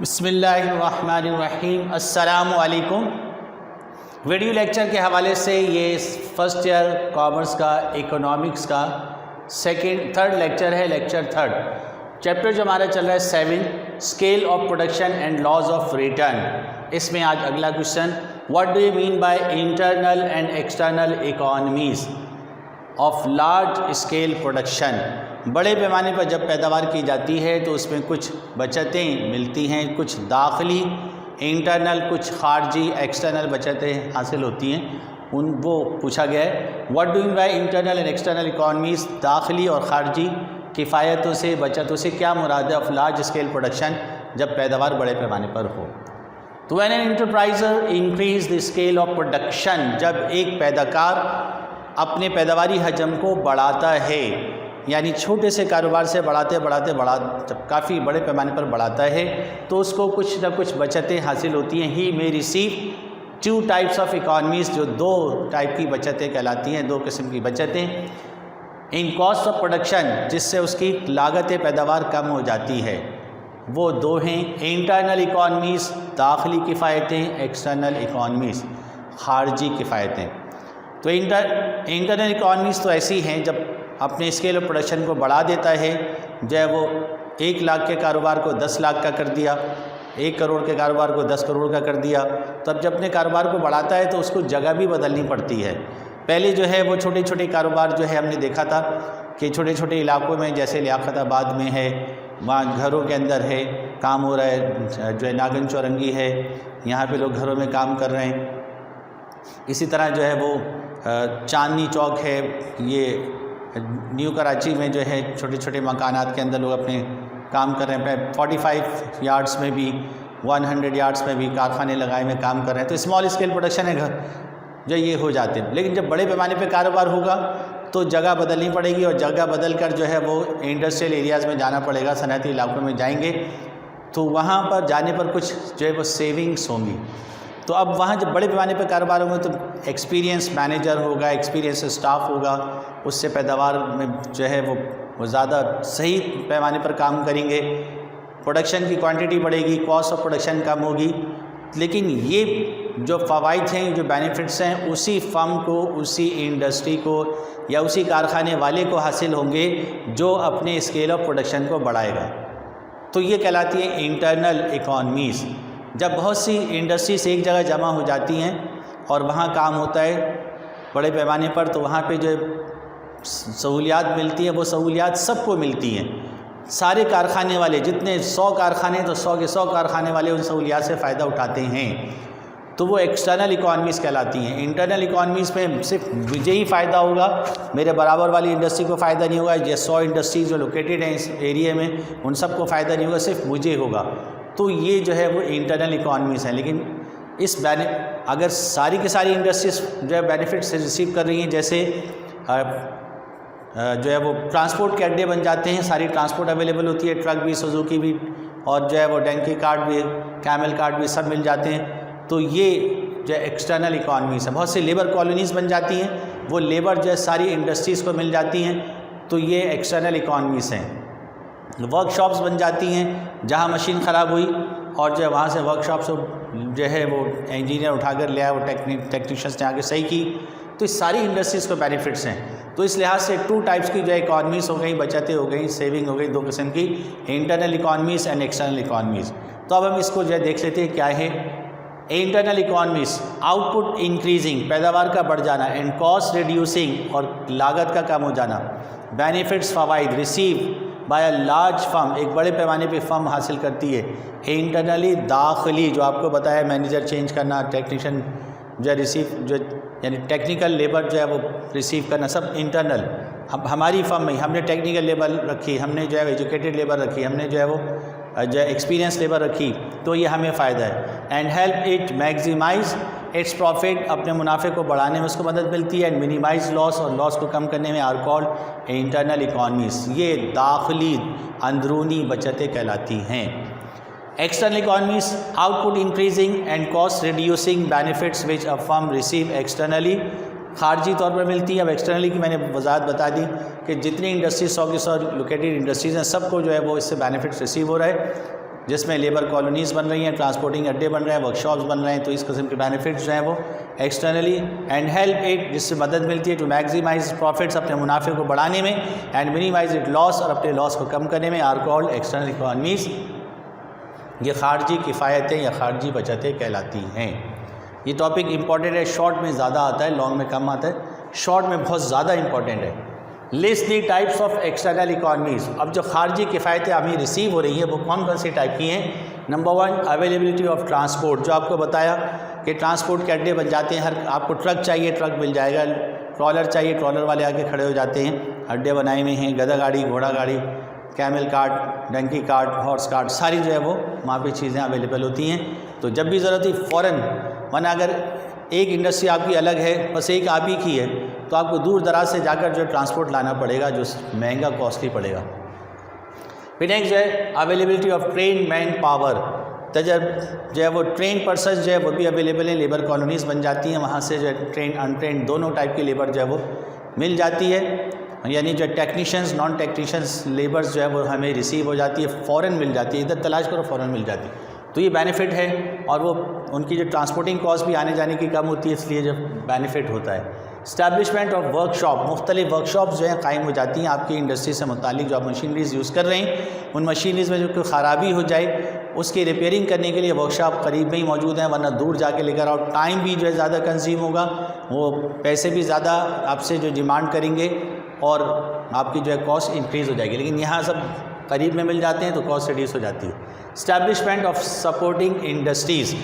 बिस्मिल्लाहिर्रहमानिर्रहीम। अस्सलामु अलैकुम। वीडियो लेक्चर के हवाले से ये फर्स्ट ईयर कॉमर्स का इकोनॉमिक्स का थर्ड लेक्चर है, लेक्चर थर्ड। चैप्टर जो हमारा चल रहा है 7 scale of production and laws of return. इसमें आज अगला question, what do you mean by internal and external economies of large scale production. बड़े पैमाने पर जब पैदावार की जाती है तो उसमें कुछ बचतें मिलती हैं, कुछ दाखिली इंटरनल, कुछ खारजी एक्सटर्नल बचतें हासिल होती हैं। वो पूछा गया है what do you mean by internal and external economies, दाखिली और खारजी किफ़ायतों से, बचतों से क्या मुराद है ऑफ लार्ज स्केल प्रोडक्शन, जब पैदावार बड़े पैमाने पर हो। तो when an enterpriser increase the scale of production, जब एक पैदाकार अपने पैदावारी हजम को बढ़ाता है, यानी छोटे से कारोबार से बढ़ाते जब काफ़ी बड़े पैमाने पर बढ़ाता है तो उसको कुछ ना कुछ बचतें हासिल होती हैं। He may receive 2 types of economies, जो 2 टाइप की बचतें कहलाती हैं, 2 किस्म की बचतें। इन कॉस्ट ऑफ प्रोडक्शन, जिससे उसकी लागत पैदावार कम हो जाती है, वो 2 हैं। इंटरनल इकॉनमीज़ दाखिली किफ़ायतें, एक्सटर्नल इकॉनमीज़ खारजी किफ़ायतें। तो इंटरनल इकॉनमीज़ तो ऐसी हैं जब अपने स्केल ऑफ प्रोडक्शन को बढ़ा देता है, जो है वो 1 लाख के कारोबार को 10 लाख का कर दिया, 1 करोड़ के कारोबार को 10 करोड़ का कर दिया। तब जब अपने कारोबार को बढ़ाता है तो उसको जगह भी बदलनी पड़ती है। पहले जो है वो छोटे छोटे कारोबार जो है हमने देखा था कि छोटे छोटे इलाकों में, जैसे लियाकताबाद में है, वहाँ घरों के अंदर है काम हो रहा है, जो है नागन चौरंगी है, यहाँ पे लोग घरों में काम कर रहे हैं। इसी तरह जो है वो चांदनी चौक है, ये न्यू कराची में जो है छोटे छोटे मकानात के अंदर लोग अपने काम कर रहे हैं। 45 यार्ड्स में भी, 100 यार्ड्स में भी कारखाने लगाए में काम कर रहे हैं। तो स्मॉल स्केल प्रोडक्शन है घर जो ये हो जाते हैं। लेकिन जब बड़े पैमाने पे कारोबार होगा तो जगह बदलनी पड़ेगी, और जगह बदल कर जो है वो इंडस्ट्रियल एरियाज़ में जाना पड़ेगा, सनअती इलाकों में जाएंगे। तो वहाँ पर जाने पर कुछ जो है वो सेविंग्स होंगी। तो अब वहाँ जब बड़े पैमाने पर कारोबार होंगे तो एक्सपीरियंस मैनेजर होगा, एक्सपीरियंस स्टाफ होगा, उससे पैदावार में जो है वो ज़्यादा सही पैमाने पर काम करेंगे, प्रोडक्शन की क्वांटिटी बढ़ेगी, कॉस्ट ऑफ प्रोडक्शन कम होगी। लेकिन ये जो फ़वाइद हैं, जो बेनिफिट्स हैं, उसी फर्म को, उसी इंडस्ट्री को या उसी कारखाने वाले को हासिल होंगे जो अपने स्केल ऑफ प्रोडक्शन को बढ़ाएगा। तो ये कहलाती है इंटरनल इकॉनमीज़। जब बहुत सी इंडस्ट्रीज एक जगह जमा हो जाती हैं और वहाँ काम होता है बड़े पैमाने पर, तो वहाँ पे जो सहूलियात मिलती हैं वो सहूलियात सबको मिलती हैं। सारे कारखाने वाले, जितने 100 कारखाने, तो 100 के 100 कारखाने वाले उन सहूलियात से फ़ायदा उठाते हैं। तो वो एक्सटर्नल इकॉनमीज़ कहलाती हैं। इंटरनल इकॉनमीज़ में सिर्फ मुझे ही फ़ायदा होगा, मेरे बराबर वाली इंडस्ट्री को फ़ायदा नहीं होगा। ये 100 इंडस्ट्रीज जो लोकेटेड हैं इस एरिया में, उन सबको फ़ायदा नहीं होगा, सिर्फ मुझे होगा। तो ये जो है वो इंटरनल इकॉनमीज़ हैं। लेकिन अगर सारी की सारी इंडस्ट्रीज जो है बेनिफिट्स रिसीव कर रही हैं, जैसे जो है वो ट्रांसपोर्ट के अड्डे बन जाते हैं, सारी ट्रांसपोर्ट अवेलेबल होती है, ट्रक भी, सुजुकी भी, और जो है वो डंकी कार्ट भी, कैमल कार्ट भी, सब मिल जाते हैं। तो ये जो है एक्सटर्नल इकॉनमीज़ है। बहुत सी लेबर कॉलोनीज़ बन जाती हैं, वो लेबर जो है सारी इंडस्ट्रीज़ को मिल जाती हैं, तो ये एक्सटर्नल इकॉनमीज़ हैं। वर्कशॉप्स बन जाती हैं, जहाँ मशीन ख़राब हुई और जो है वहाँ से वर्कशॉप से जो है वो इंजीनियर उठाकर ले आया, वो टेक्नीशियंस ने आके सही की। तो इस सारी इंडस्ट्रीज़ को बेनिफिट्स हैं। तो इस लिहाज से 2 टाइप्स की जो है इकॉनमीज़ हो गई, बचतें हो गई, सेविंग हो गई, 2 किस्म की, internal economies and external economies. तो अब हम इसको जो है देख लेते हैं क्या है। इंटरनल इकॉनमीज़, आउटपुट इंक्रीजिंग, पैदावार का बढ़ जाना, एंड कॉस्ट रिड्यूसिंग, और लागत का कम हो जाना। बेनिफिट्स फ़वाइद receive by a large firm, एक बड़े पैमाने पे फर्म हासिल करती है। इंटरनली दाखिली, जो आपको बताया, मैनेजर चेंज करना, टेक्नीशियन जो है रिसीव, जो यानी टेक्निकल लेबर जो है वो रिसीव करना, सब इंटरनल। अब हमारी फर्म में हमने टेक्निकल लेबर रखी, हमने जो है एजुकेटेड लेबर रखी, हमने जो है वो जो है एक्सपीरियंस लेबर रखी, तो ये हमें फ़ायदा है। And help it maximise its profit, अपने मुनाफे को बढ़ाने में उसको मदद मिलती है। एंड मिनिमाइज लॉस, और लॉस को कम करने में आर कॉल्ड इंटरनल इकॉनमीज़। ये दाखिली अंदरूनी बचतें कहलाती हैं। External economies, output increasing and cost reducing benefits which a firm receive externally, खारजी तौर पर मिलती है। अब एक्सटर्नली की मैंने वजाहत बता दी कि जितनी इंडस्ट्रीज 100 की 100 लोकेटेड इंडस्ट्रीज़ हैं, सबको जो है वो इससे बेनिफिट्स रिसीव हो रहा है। जिसमें लेबर कॉलोनीज़ बन रही हैं, ट्रांसपोर्टिंग अड्डे बन रहे हैं, वर्कशॉप्स बन रहे हैं, तो इस किस्म के बेनिफिट्स जो हैं वो एक्सटर्नली एंड हेल्प इट, जिससे मदद मिलती है टू मैक्सिमाइज प्रॉफिट्स, अपने मुनाफे को बढ़ाने में, एंड मिनिमाइज इट लॉस, और अपने लॉस को कम करने में, आर कॉल्ड एक्सटर्नल इकॉनमीज़। ये खारजी किफ़ायतें या खारजी बचतें कहलाती हैं। ये टॉपिक इंपॉर्टेंट है, शॉर्ट में ज़्यादा आता है, लॉन्ग में कम आता है, शॉर्ट में बहुत ज़्यादा इंपॉर्टेंट है। List the types of external economies. अब जो खारजी किफ़ायतें हमें रिसीव हो रही हैं वो कौन कौन सी टाइप की हैं? नंबर 1, अवेलेबिलिटी ऑफ ट्रांसपोर्ट, जो आपको बताया कि ट्रांसपोर्ट के अड्डे बन जाते हैं, हर आपको ट्रक चाहिए ट्रक मिल जाएगा, ट्रॉलर चाहिए ट्रॉलर वाले आके खड़े हो जाते हैं, अड्डे बनाए हुए हैं, गधा गाड़ी, घोड़ा गाड़ी, camel cart, donkey cart, horse cart, सारी जो है वो वहाँ पे चीज़ें अवेलेबल होती हैं। तो जब भी ज़रूरत हुई फ़ौरन, वरना अगर एक इंडस्ट्री आपकी अलग है, बस एक आप ही की है, तो आपको दूर दराज से जाकर जो ट्रांसपोर्ट लाना पड़ेगा, जो महंगा कॉस्टली पड़ेगा। फिर नेक्स्ट जो है availability of train man power, तो जब जो है वो ट्रेन पर्सन जो है वो भी अवेलेबल है, लेबर कॉलोनीज़ बन जाती हैं, वहाँ से जो है ट्रेन अनट्रेन दोनों टाइप की लेबर जो है वो मिल जाती है, यानी जो टेक्नीशियंस नॉन टेक्नीशियंस लेबर्स जो है वो हमें रिसीव हो जाती है, फ़ौरन मिल जाती है, इधर तलाश करो फ़ौरन मिल जाती है। तो ये बेनिफिट है, और वो उनकी जो ट्रांसपोर्टिंग कॉस्ट भी आने जाने की कम होती है, इसलिए जो बेनिफिट होता है। इस्टेब्लिशमेंट ऑफ वर्कशॉप, मुख्तलिफ वर्कशॉप्स जो हैं कायम हो जाती हैं आपकी इंडस्ट्री से मुतालिक, जो आप मशीनरीज़ यूज़ कर रहे हैं, उन मशीनरीज़ में जो कोई ख़राबी हो जाए उसकी रिपेयरिंग करने के लिए वर्कशॉप करीब में ही मौजूद हैं, वरना दूर जाके लेकर आओ, टाइम भी जो है ज़्यादा कंज्यूम होगा, वो पैसे भी ज़्यादा आपसे जो डिमांड करेंगे और आपकी जो है कॉस्ट इंक्रीज़ हो जाएगी। लेकिन यहाँ सब करीब में मिल जाते हैं तो कॉस्ट रिड्यूस हो जाती है। इस्टेब्लिशमेंट ऑफ सपोर्टिंग इंडस्ट्रीज़,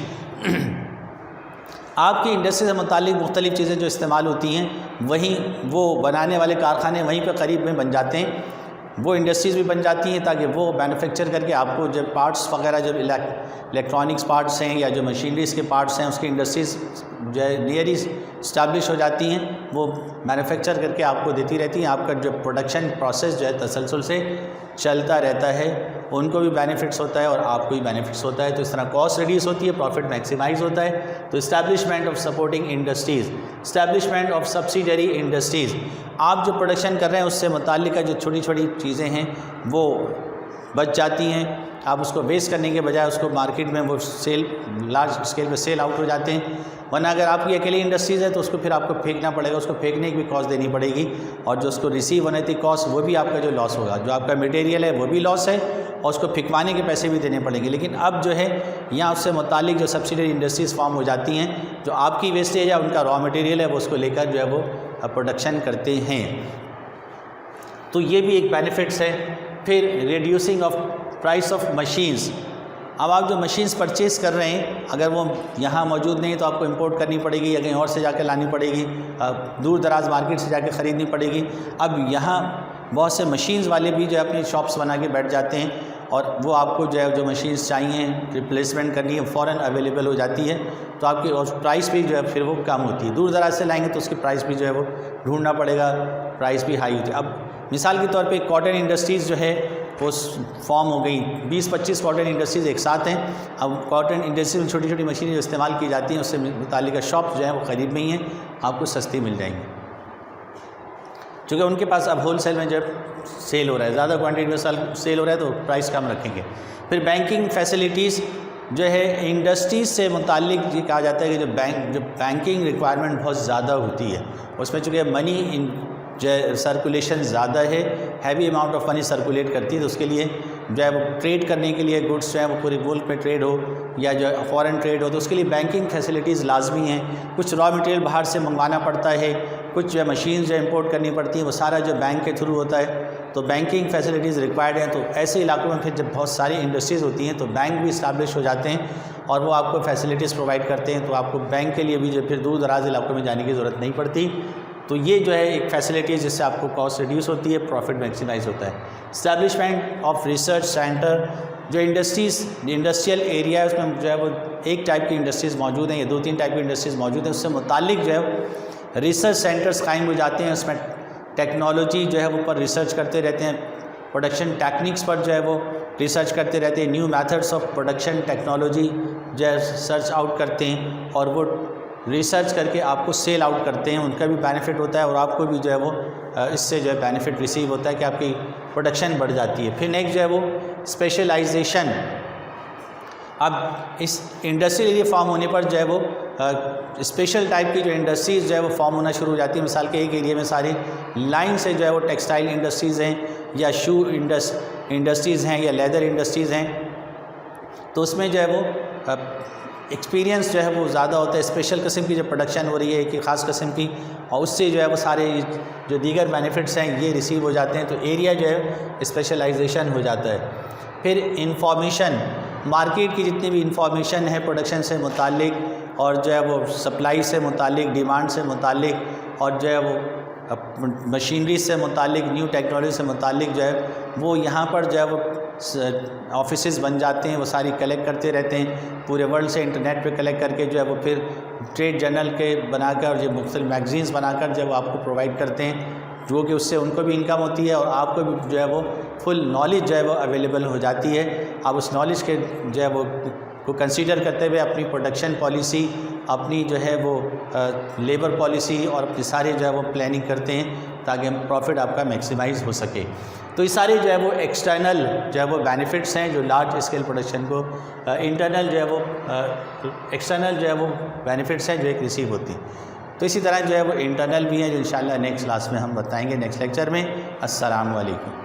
आपकी इंडस्ट्री से मुतालिक मुख्तलिफ चीज़ें जो इस्तेमाल होती हैं वहीं वो बनाने वाले कारखाने वहीं पर करीब में बन जाते हैं, वो इंडस्ट्रीज़ भी बन जाती हैं ताकि वो मैन्युफैक्चर करके आपको जब पार्ट्स वगैरह जब इलेक्ट्रॉनिक्स पार्ट्स हैं या जो मशीनरीज़ के पार्ट्स हैं उसकी इंडस्ट्रीज़ जो है नियरली इस्टेब्लिश हो जाती हैं, वो मैन्युफैक्चर करके आपको देती रहती हैं। आपका जो प्रोडक्शन प्रोसेस जो है तसलसल से चलता रहता है, उनको भी बेनिफिट्स होता है और आपको भी बेनिफिट्स होता है। तो इस तरह कॉस्ट रिड्यूस होती है, प्रॉफिट मैक्सिमाइज होता है। तो establishment of supporting industries, establishment of subsidiary industries, आप जो प्रोडक्शन कर रहे हैं उससे मुताल्लिक़ जो छोटी छोटी चीज़ें हैं वो बच जाती हैं, आप उसको वेस्ट करने के बजाय उसको मार्केट में वो सेल लार्ज स्केल पे सेल आउट हो जाते हैं। वरना अगर आपकी अकेली इंडस्ट्रीज़ है तो उसको फिर आपको फेंकना पड़ेगा, उसको फेंकने की भी कॉस्ट देनी पड़ेगी, और जो उसको रिसीव होने की कॉस्ट वो भी आपका जो लॉस होगा, जो आपका मटेरियल है वो भी लॉस है और उसको फिकवाने के पैसे भी देने पड़ेंगे। लेकिन अब जो है यहाँ उससे मुतालिक जो सब्सिडरी इंडस्ट्रीज़ फॉर्म हो जाती हैं, जो आपकी वेस्टेज है उनका रॉ मटेरियल है वो उसको लेकर जो है वो प्रोडक्शन करते हैं। तो ये भी एक बेनिफिट्स है। फिर reducing of price of machines, अब आप जो मशीन्स परचेज़ कर रहे हैं अगर वो यहाँ मौजूद नहीं तो आपको इंपोर्ट करनी पड़ेगी या कहीं और से जाकर लानी पड़ेगी, दूर दराज मार्केट से जाकर ख़रीदनी पड़ेगी। अब यहाँ बहुत से मशीन्स वाले भी जो है अपनी शॉप्स बना के बैठ जाते हैं और वो आपको जो है जो मशीन्स चाहिए रिप्लेसमेंट करनी है फ़ौरन अवेलेबल हो जाती है, तो आपकी और प्राइस भी जो है फिर वो कम होती है। दूर दराज से लाएंगे तो उसकी प्राइस भी जो है वो ढूंढना पड़ेगा, प्राइस भी हाई होती है। अब मिसाल के तौर पे कॉटन इंडस्ट्रीज़ जो है वो फॉर्म हो गई, 20-25 कॉटन इंडस्ट्रीज़ एक साथ हैं। अब कॉटन इंडस्ट्री में छोटी छोटी मशीनें जो इस्तेमाल की जाती हैं उससे मुताल्लिक़ शॉप जो है वो करीब में ही हैं, आपको सस्ती मिल जाएंगी, क्योंकि उनके पास अब होल सेल में जब सेल हो रहा है, ज़्यादा क्वान्टिटी में सेल हो रहा है तो प्राइस कम रखेंगे। फिर बैंकिंग फैसिलिटीज़ जो है इंडस्ट्रीज़ से मुताल्लिक़ ये कहा जाता है कि जो बैंकिंग रिक्वायरमेंट बहुत ज़्यादा होती है, उसमें चूँकि मनी जो है सर्कुलेशन ज़्यादा है, heavy amount of money circulate करती है, तो उसके लिए जो है वो ट्रेड करने के लिए गुड्स जो है वो पूरे मुल्क में ट्रेड हो या जो फॉरेन ट्रेड हो, तो उसके लिए बैंकिंग फैसिलिटीज़ लाजमी हैं। कुछ रॉ मटेरियल बाहर से मंगवाना पड़ता है, कुछ जो है मशीन जो इंपोर्ट करनी पड़ती है, वो सारा जो बैंक के थ्रू होता है, तो बैंकिंग फैसिलिटीज़ रिक्वायर्ड हैं। तो ऐसे इलाकों में फिर जब बहुत सारी इंडस्ट्रीज़ होती हैं तो बैंक भी इस्टेब्लिश हो जाते हैं और वो आपको फैसिलिटीज़ प्रोवाइड करते हैं, तो आपको बैंक के लिए भी जो फिर दूर दराज इलाकों में जाने की ज़रूरत नहीं पड़ती। तो ये जो है एक फैसिलिटी जिससे आपको कॉस्ट रिड्यूस होती है, प्रॉफिट मैक्सिमाइज होता है। इस्टेब्लिशमेंट ऑफ रिसर्च सेंटर, जो इंडस्ट्रियल एरिया है उसमें जो है वो एक टाइप की इंडस्ट्रीज़ मौजूद हैं या 2-3 टाइप की इंडस्ट्रीज़ मौजूद हैं, उससे मुताल्लिक़ जो है रिसर्च सेंटर्स कायम हो जाते हैं। उसमें टेक्नोलॉजी जो है वो पर रिसर्च करते रहते हैं, प्रोडक्शन टेक्निक्स पर जो है वो रिसर्च करते रहते हैं, new methods of production technology जो है सर्च आउट करते हैं और वो रिसर्च करके आपको सेल आउट करते हैं। उनका भी बेनिफिट होता है और आपको भी जो है वो इससे जो है बेनिफिट रिसीव होता है कि आपकी प्रोडक्शन बढ़ जाती है। फिर नेक्स्ट जो है वो स्पेशलाइजेशन, अब इस इंडस्ट्रियल एरिया फॉर्म होने पर जो है वो स्पेशल टाइप की जो इंडस्ट्रीज़ जो है वो फॉर्म होना शुरू हो जाती है। मिसाल के एक एरिया में सारी लाइन से जो है वो टेक्सटाइल इंडस्ट्रीज़ हैं या शू इंडस्ट्रीज़ हैं या लेदर इंडस्ट्रीज़ हैं, तो उसमें जो है वो एक्सपीरियंस जो है वो ज़्यादा होता है। स्पेशल किस्म की जो प्रोडक्शन हो रही है कि ख़ास किस्म की, और उससे जो है वो सारे जो दीगर बेनिफिट्स हैं ये रिसीव हो जाते हैं, तो एरिया जो है स्पेशलाइजेशन हो जाता है। फिर इंफॉर्मेशन, मार्केट की जितनी भी इंफॉर्मेशन है प्रोडक्शन से मुतालिक और जो है वो सप्लाई से मुतालिक, डिमांड से मुतालिक और जो है वो मशीनरी से मुतालिक, न्यू टेक्नोलॉजी से मुतालिक जो है वो यहाँ पर जो है वो ऑफिसेज़ बन जाते हैं। वो सारी कलेक्ट करते रहते हैं पूरे वर्ल्ड से, इंटरनेट पे कलेक्ट करके जो है वो फिर ट्रेड जर्नल के बनाकर और जो मुख्तलिफ मैगज़ीन्स बनाकर जब आपको प्रोवाइड करते हैं, जो कि उससे उनको भी इनकम होती है और आपको भी जो है वो फुल नॉलेज जो है वो अवेलेबल हो जाती है। आप उस नॉलेज के जो है वो को कंसीडर करते हुए अपनी प्रोडक्शन पॉलिसी, अपनी जो है वो लेबर पॉलिसी और अपनी सारे जो है वो प्लानिंग करते हैं ताकि प्रॉफिट आपका मैक्सिमाइज़ हो सके। तो ये सारे जो है वो एक्सटर्नल जो है वो बेनिफिट्स हैं जो लार्ज स्केल प्रोडक्शन को, इंटरनल जो है वो एक्सटर्नल जो है वो बेनिफिट्स हैं जो एक रिसीव होती हैं। तो इसी तरह जो है वो इंटरनल भी हैं जो इंशाल्लाह नेक्स्ट क्लास में हम बताएंगे, नेक्स्ट लेक्चर में। अस्सलाम वालेकुम।